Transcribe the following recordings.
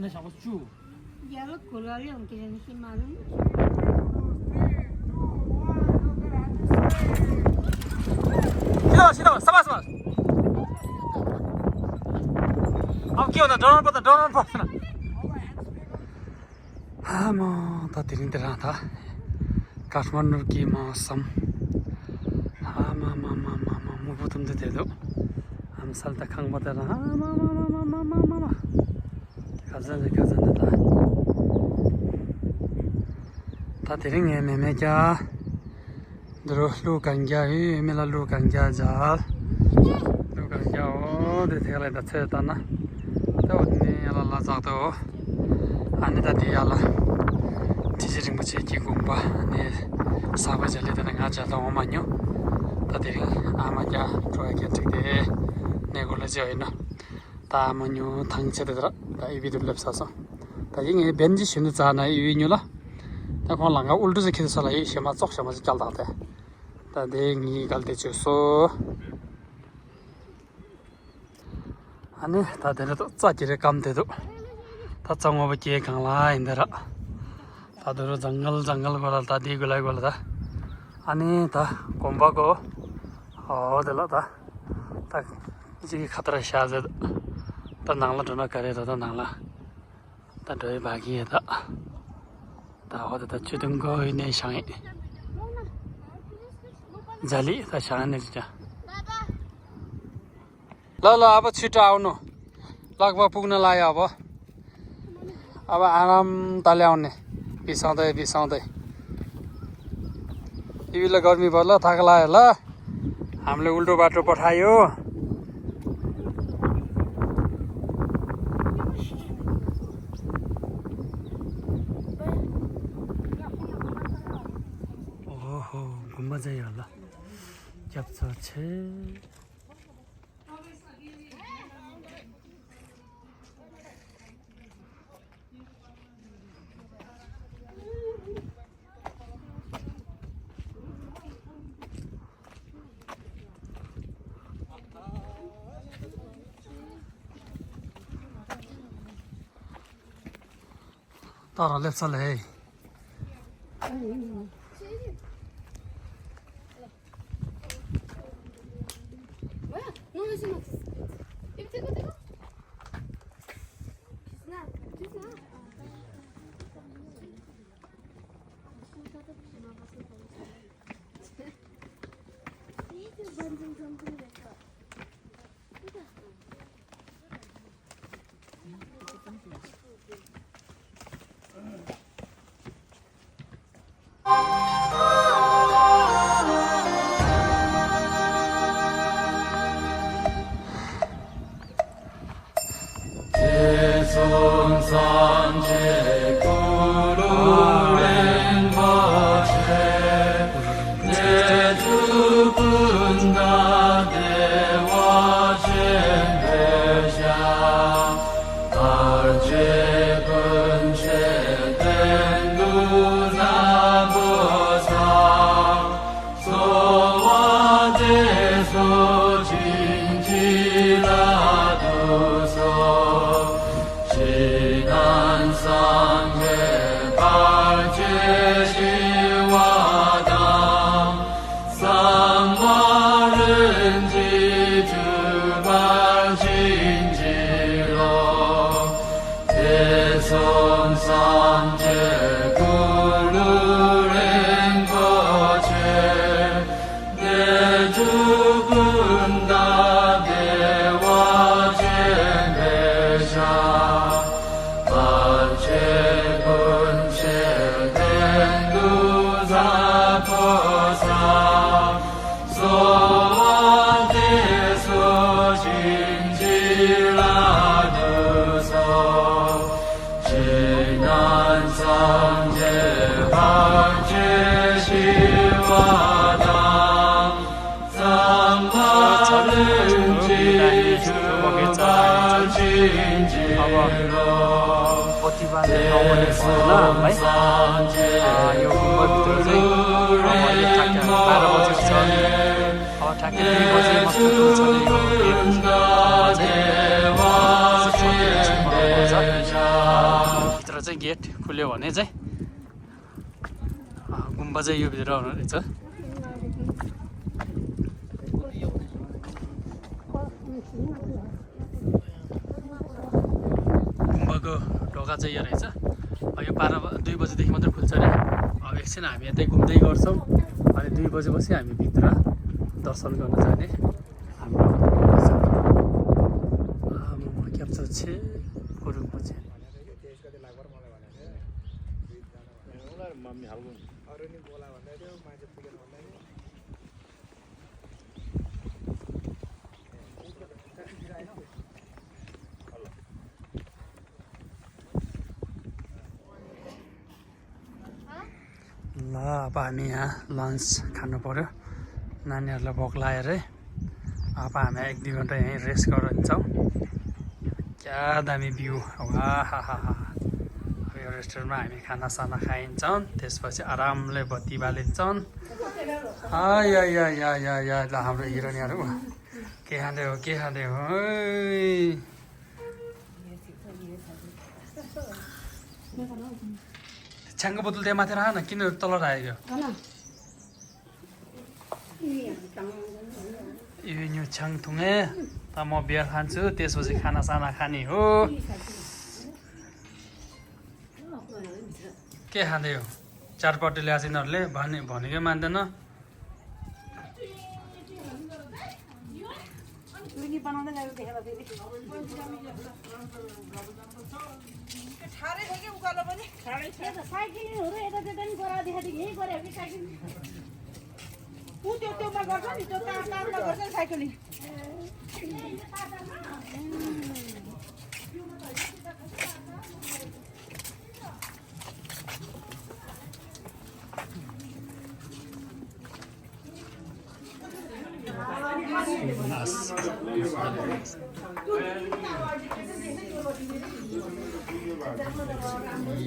내 잡아 주. 야로 골라리 엉키는 힘만은. 시다 사바. अब के हुन्छ डराउनु पर्दैन म त तिरिन्तिर था काठमाडौँ की मौसम मुबुतुम त देदो हम साल त खाङ बता 가자 다 तिरिङ मेमे क्या दरो लु कंग्या ही मेला लु कंग्या जा लु कंग्या ओ देखेला त छ त ना तो ने ला जातो अनि त दियाला तिजिरिङ बचे की गुम्बा ने साबा जले त नगा जातो मान्यो त तिरिङ आमा क्या ट्राई के ठिक ने गोले जे हैन ता मन्यो थाङचे त ता इबिदु लेप्सासो ता यिङे बेन्जी छिनु जाना इबिनुला ता खोलाङा उल्टो जे खेद सलाई सेमा चोक सेमा चल्दा त ता देङी गल्ती छुसो अनि ता देन त चाकिरे काम देदो ता चंगो बके कांला इंदरा ता दरो जंगल गला ता दी गुलाइ गला ता अनि ता कोम्बाको हो देला ता जी खतरा शाजे ता नांगला दना करे ता नांगला ता दय बागी ता हो ता चुदुंगो इने सांगे जाली ता सांगे जा ल अब छिटो आउनु लगभग पुग्न लाग्यो अब आराम ताले आउने बिसाउँदै यिले गर्मी भयो ल थाक लाग्यो ल हामीले उल्टो बाटो पठायो ओहो गुम्बा जाइ होला क्याप्च छे तारा लेप्सल है ठ्याक्कै 3 बजे चाहिँ गेट खुल्यो भने चाहिँ गुम्बा चाहिँ यो भित्र आउनु रहेछ गुम्बाको ढोका चाहिँ यो रहेछ यो 2 बजेदेखि मात्रै खुल्छ अरे अब एकछिन हामी यतै घुम्दै गर्छौँ अनि 2 बजेपछि हामी भित्र दर्शन गर्न जाने हाम्रो क्याप्चर छे गुरुङको छे ल अब हामी यहाँ लन्च खानु पर्यो नानीहरूलाई भोक लागेर अब हामी 1-2 घन्टा यहीँ रेस्ट गरिन्छौँ क्या दामी भ्यू अब यो रेस्टुरेन्टमा हामी खानासाना खाइन्छौँ त्यसपछि आरामले बत्ती बालिन्छौँ या ल हाम्रो हिरोनीहरू के खाँदै हो छ्याङको बोतल त्यहाँ माथि राख न किन तल राख्यो यो छ्याङ थुङे त म बियर खान्छु त्यसपछि खानासाना खाने हो के खाँदै हो चारपट्टि ल्याएको यिनीहरूले भनेकै मान्दैन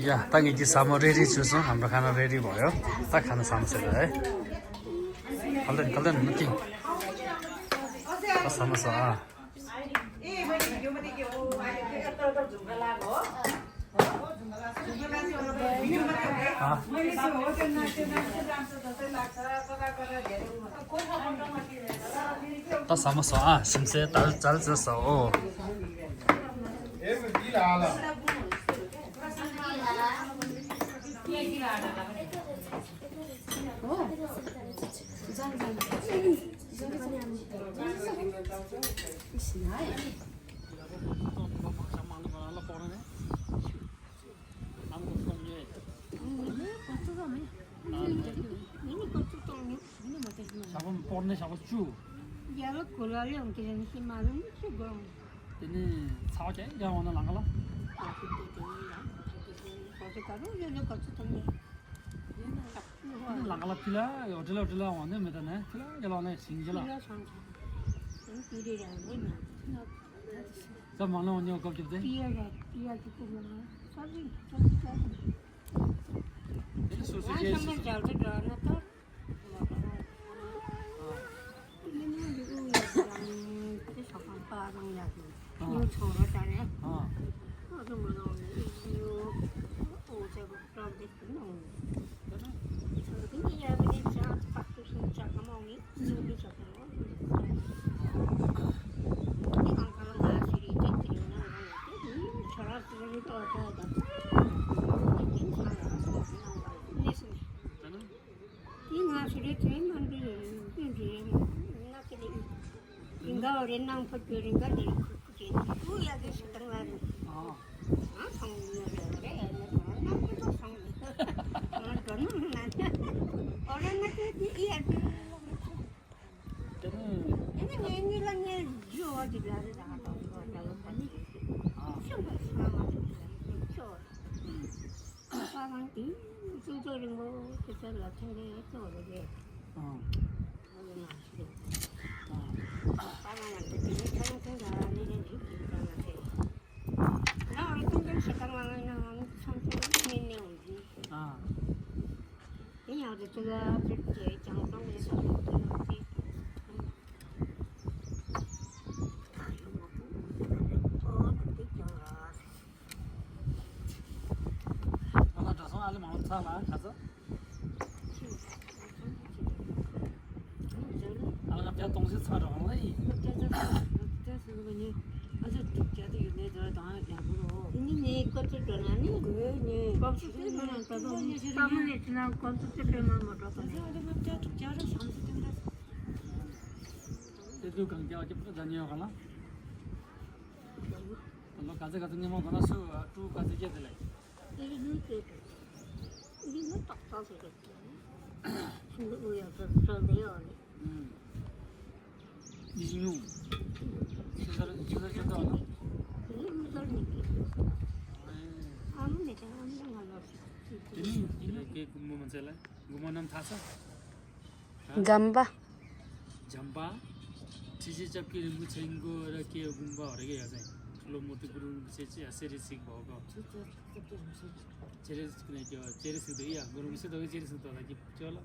या ताकि सामु रेडी छु हाम्रो खाना रेडी भयो त खाना सामु है कल्दैन नकिङ समोसा त समोसा सिमसे ताल चाल जसो हो पर्ने सब छु यार खोला ल्याउँ के जाने मालुम छु गरौँ तिनी छ के यहाँ आउन लाग्ला लाग्ला पिला होटल भन्दै म त न पिला गेलाउने सिंगला सब मलाई अन्य कप दिँदै renang pergi kali itu ya di setengah orang nak iya ini langnya jual di luar dah kalau pani coba selamat orang itu ringo kita latih itu aja अब त्यहाँ तौँ छ र मलाई ini kocok donani gue nih kocok donani kamu nih cina kocok memang bodoh kan त्यो गाउँ क्या के पुरा जाने होला ल काजे काजे नि म भन्न छु टु काजे के त्यसलाई ini mah tak tahu sih sudah uya sudah dia दिनु सुगर सुगर के त होला ini betul nih kamu nih kamu nggak ngerti तिमी के गुम्बा मान्छेलाई गुम्बा नाम थाहा छ जम्बा झम्पा चिची चप्की रिम्बु छैङ्गो र के गुम्बा हरे के यहाँ चाहिँ ठुलो मोटो गुरुङ चाहिँ सेरी सिक भएको चेरे कुनै के चेरे सिक या गुरुङ से दगे चेरे सिक होला कि चल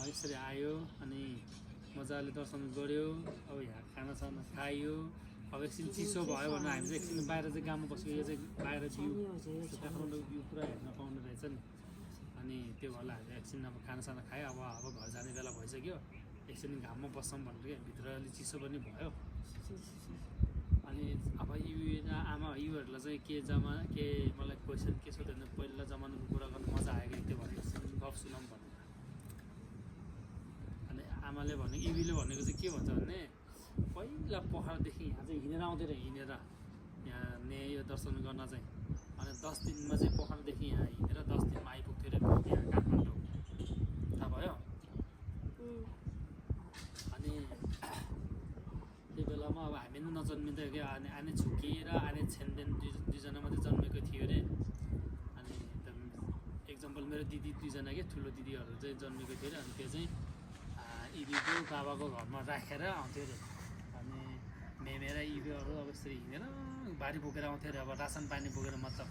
यसरी आयो अनि मजाले दर्शन गर्यो अब यहाँ खानासाना खायो अब एकछिन चिसो भयो भने हामी चाहिँ एकछिन बाहिर चाहिँ गाउँमा बस्यो यो चाहिँ बाहिर भ्यू काठमाडौँ भ्यू पुरा हेर्न पाउने रहेछ नि अनि त्यो भएर हामी एकछिन अब खानासाना खायो अब घर जाने बेला भइसक्यो एकछिन घाममा बस्छौँ भनेर क्या भित्र अलिक चिसो पनि भयो अनि अब आमा युहरूलाई चाहिँ के मलाई क्वेसन के सोध्यो भने पहिला जमानाको कुरा गर्नु मजा आयो कि त्यो भनेर गफ सुनाऊँ भनेर अनि आमाले भने इवीले भनेको चाहिँ के भन्छ भने पहिला पोखरादेखि यहाँ चाहिँ हिँडेर आउँदै रह्यो हिँडेर यहाँ यो दर्शन गर्न चाहिँ अनि 10 दिनमा चाहिँ पोखरादेखि यहाँ हिँडेर 10 दिनमा आइपुग्थ्यो अरे यहाँ काठमाडौँ थाहा भयो अनि त्यो बेलामा अब हामी नै नजन्मिँदै क्या अनि आने छुकी र आने छेनदेन दुईजना मात्रै जन्मेको थियो अरे अनि एक्जाम्पल मेरो दिदी दुईजना के ठुलो दिदीहरू चाहिँ जन्मेको थियो अरे अनि त्यो चाहिँ इबीको बाबाको घरमा राखेर आउँथ्यो अरे अनि मेरा इबीहरू अब यसरी हिँडेर बारी बोकेर आउँथ्यो अरे अब रासन पानी बोकेर मतलब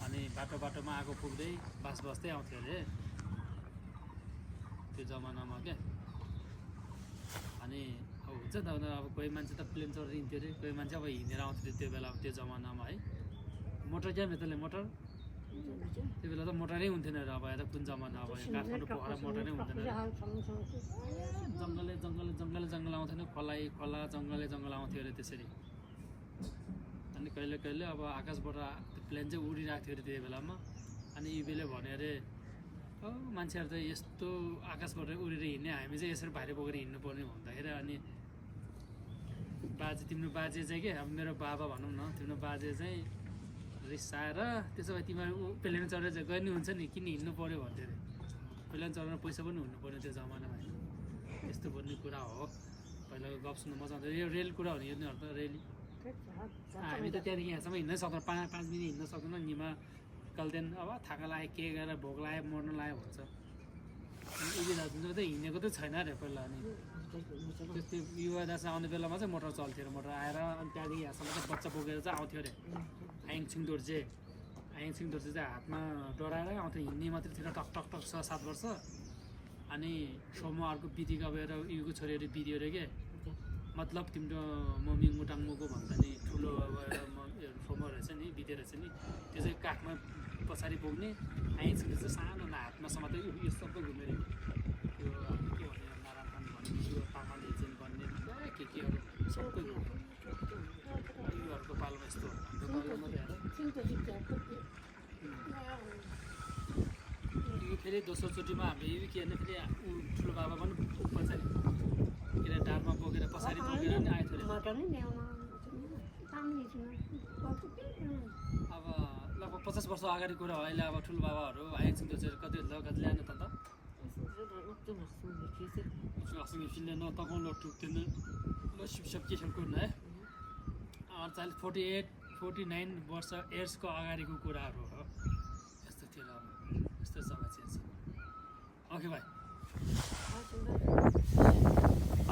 अनि बाटोमा आगो पुग्दै बस्दै आउँथ्यो अरे त्यो जमानामा क्या अनि अब हुन्छ त अब कोही मान्छे त प्लेन चढेर हिँड्थ्यो अरे कोही मान्छे अब हिँडेर आउँथ्यो त्यो बेला त्यो जमानामा है मोटर क्या मेतले मोटर त्यो बेला त मोटरै हुन्थेन र अब यता कुन जमाना अब काठमाडौँ पोखरा मोटरै हुन्थेन जङ्गल आउँथेन खोला जङ्गल आउँथ्यो अरे त्यसरी अनि कहिले अब आकाशबाट त्यो प्लेन चाहिँ उडिरहेको थियो अरे त्यो बेलामा अनि इबीले भन्यो अरे मान्छेहरू त यस्तो आकाशबाट उडेर हिँड्ने हामी चाहिँ यसरी भारी बोकेर हिँड्नु पर्ने भन्दाखेरि अनि तिम्रो बाजे चाहिँ के अब मेरो बाबा भनौँ न तिम्रो बाजे चाहिँ रिसाएर त्यसो भए तिमीहरू प्लेन चढेर चाहिँ गर्ने हुन्छ नि किन हिँड्नु पऱ्यो भन्थ्यो अरे प्लेन चढेर पैसा पनि हुनु पऱ्यो त्यो जमानामा त्यस्तो भन्ने कुरा हो पहिलाको गफ सुन्नु मजा आउँथ्यो यो रेल कुरा हो नि यो त रेली हामी त त्यहाँदेखि यहाँसम्म हिँड्नै सक्दैन 5 मिनट हिँड्न सक्दैन निमा कल्देन अब थाका लाग्यो के गरेर भोक लाग्यो मर्न लाग्यो भन्छ यदि दाजु चाहिँ हिँडेको त छैन अरे पहिला अनि त्यस्तै युवा दास आउने बेलामा चाहिँ मोटर चल्थ्यो अरे मोटर आएर अनि त्यहाँदेखि यहाँसम्म चाहिँ बच्चा बोकेर चाहिँ आउँथ्यो अरे आइङछिङ दोर्जे चाहिँ हातमा डराएरै आउँथ्यो हिँड्ने मात्रै थियो टक 6-7 वर्ष अनि सोमो अर्को बिदी गएर युको छोरीहरू बिदियो अरे के मतलब तिम्रो मम्मी मुटाङ्गोको भन्दा नि ठुलो अब एउटा सोमो रहेछ नि बिदे रहेछ नि त्यो चाहिँ काखमा पछाडि पुग्ने आइङछिङ चाहिँ सानो हातमा समात्दै यो सबै घुमेर त्यो के भन्ने नारायण भन्ने यो पाखाले चाहिँ भन्ने केहरू सबै युहरूको पालोमा यस्तो यो फेरि दोस्रो चोटिमा हामीले यो के भने फेरि ठुलो बाबा पनि पछाडि किन डाँडमा बोकेर पछाडि बोकेर नि आएको थियो अब लगभग 50 वर्ष अगाडि कुरा हो अहिले अब ठुलो बाबाहरू आइन्छन् त्यो चाहिँ कति ल्याएन त न तकाउनु टुक्दैन ल सिपसप के खेलकुद है 49 वर्ष एयर्सको अगाडिको कुराहरू हो यस्तो थियो यस्तो समाचार छ ओके भाइ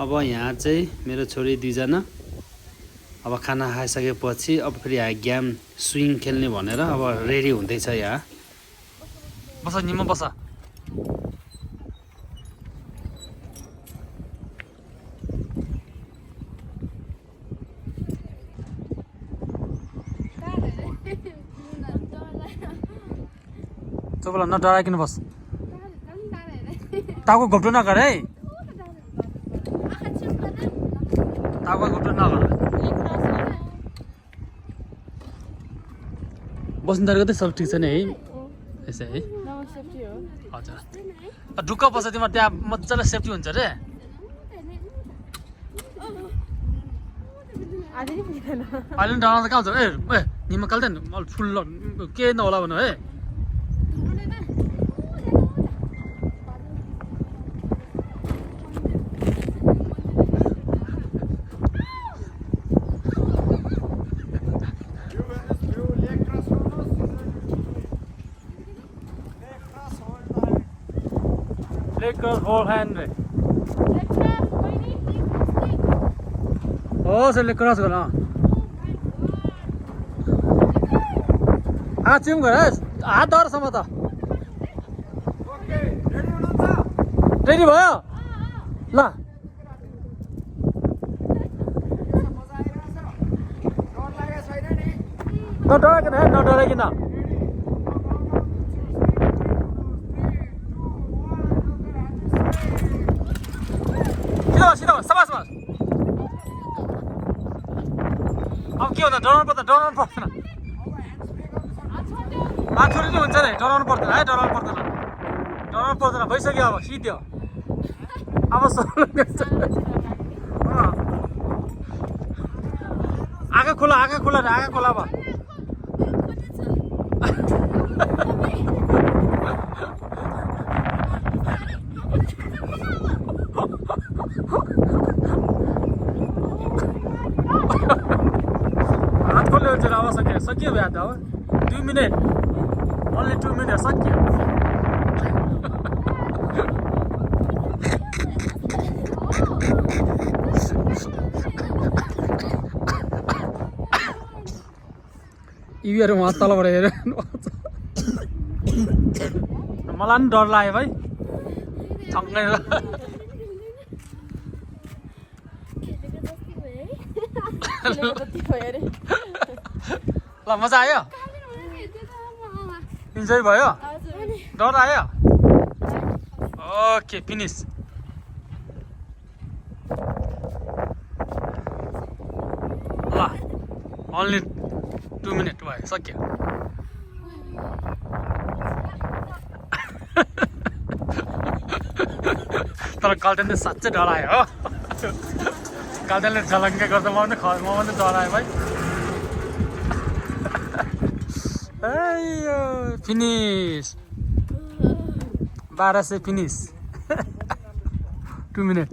अब यहाँ चाहिँ मेरो छोरी दुईजना अब खाना खाइसकेपछि अब फेरि यहाँ गेम स्विङ खेल्ने भनेर अब रेडी हुँदैछ यहाँ बस निमा बस चुप ल नडराइकन बस टाउको घोप्टो नगर है टाउको घोप्टो नगर बस्नु तारेको त सब ठिक छ नि है यसै है हजुर ढुक्क बस्छ तिम्रो त्यहाँ मजाले सेफ्टी हुन्छ रे अहिले पनि डाँडा त कहाँ हुन्छ ए निमा काल्दैन ठुलो के नहोला भन है लेकर होल हैंड रे हो से लेकर क्रॉस गना हात चिम गर हात धर सम त रेडी भयो ल नडराइकन है नडराइकन सिधा सबास सबास अब के हुन्छ डराउनु पर्दैन छोरी चाहिँ हुन्छ नि डराउनु पर्दैन है डराउनु पर्दैन भइसक्यो अब सिध्यो अब आँखा खोला अब हात खोल्ने हुन्छ अब सकियो भ्या त अब 2 मिनट ओन्ली 2 मिनट सकियो इवीहरू उहाँ तलबाट हेरेर मलाई पनि डर लाग्यो भाइ छङ्गै ल मजा आयो इन्जोय भयो डर आयो ओके फिनिस ल ओन्ली 2 मिनट भयो सक्यो तर कल्टेनले साँच्चै डरायो हो कल्टेनले झलङ्गे गर्दा म पनि डरायो भाइ फिनिस 12 से फिनिस 2 मिनट